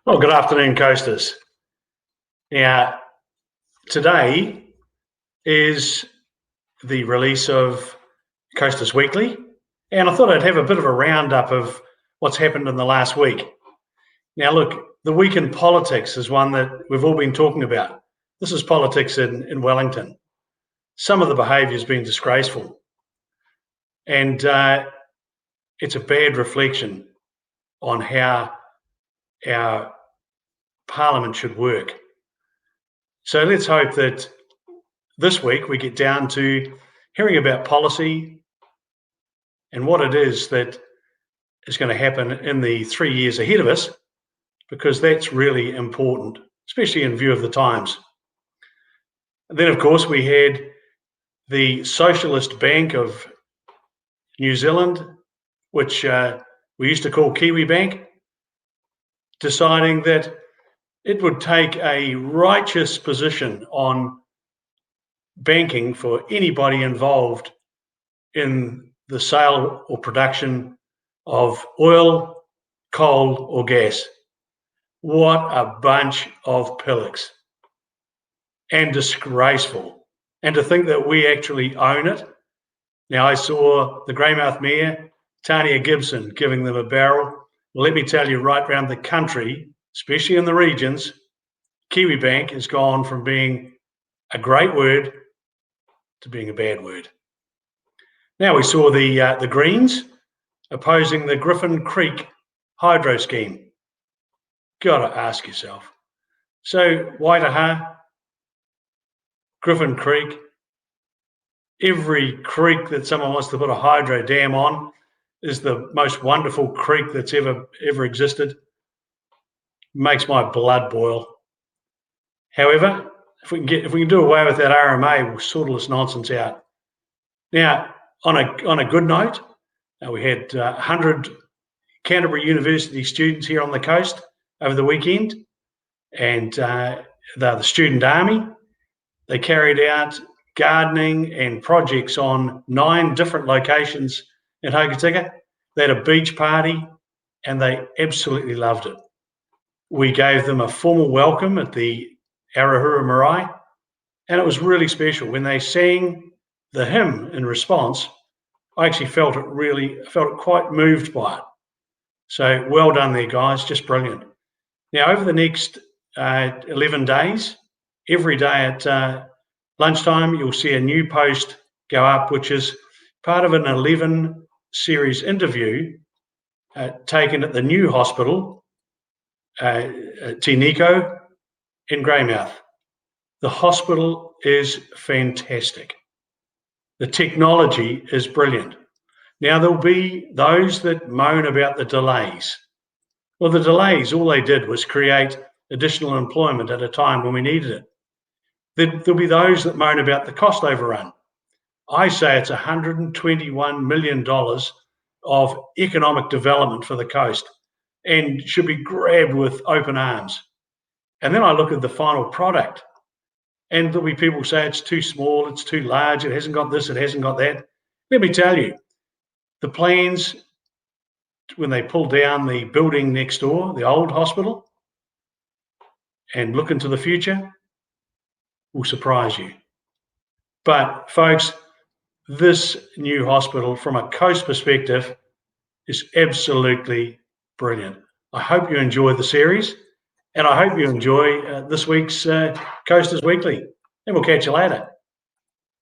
Well, good afternoon, Coasters. Now, today is the release of Coasters Weekly, and I thought I'd have a bit of a roundup of what's happened in the last week. Now, look, the week in politics is one that we've all been talking about. This is politics in Wellington. Some of the behaviour has been disgraceful, and it's a bad reflection on how our Parliament should work. So let's hope that this week we get down to hearing about policy and what it is that is going to happen in the 3 years ahead of us, because that's really important, especially in view of the times. And then, of course, we had the Socialist Bank of New Zealand, which we used to call Kiwi Bank, deciding that it would take a righteous position on banking for anybody involved in the sale or production of oil, coal, or gas. What a bunch of pillocks, and disgraceful. And to think that we actually own it. Now, I saw the Greymouth Mayor, Tania Gibson, giving them a barrel. Well, let me tell you, right around the country, especially in the regions, Kiwi Bank has gone from being a great word to being a bad word. Now, we saw the Greens opposing the Griffin Creek hydro scheme. Got to ask yourself. So, Waitaha, Griffin Creek, every creek that someone wants to put a hydro dam on is the most wonderful creek that's ever existed. Makes my blood boil. However, if we can do away with that RMA, we'll sort all this nonsense out. Now, on a good note, we had 100 Canterbury University students here on the coast over the weekend, and they're the student army. They carried out gardening and projects on 9 different locations in Hokitika. They had a beach party, and they absolutely loved it. We gave them a formal welcome at the Arahura Marae, and it was really special. When they sang the hymn in response, I actually felt quite moved by it. So well done there, guys, just brilliant. Now, over the next 11 days, every day at lunchtime, you'll see a new post go up, which is part of an 11 series interview taken at the new hospital, Te Nico, in Greymouth. The hospital is fantastic. The technology is brilliant. Now, there'll be those that moan about the delays. Well, the delays, all they did was create additional employment at a time when we needed it. There'll be those that moan about the cost overrun. I say it's $121 million of economic development for the coast and should be grabbed with open arms. And then I look at the final product, and there'll be people say it's too small, it's too large, it hasn't got this, it hasn't got that. Let me tell you, the plans, when they pull down the building next door, the old hospital, and look into the future, will surprise you. But folks, this new hospital, from a coast perspective, is absolutely brilliant. I hope you enjoyed the series, and I hope you enjoy this week's Coasters Weekly. And we'll catch you later.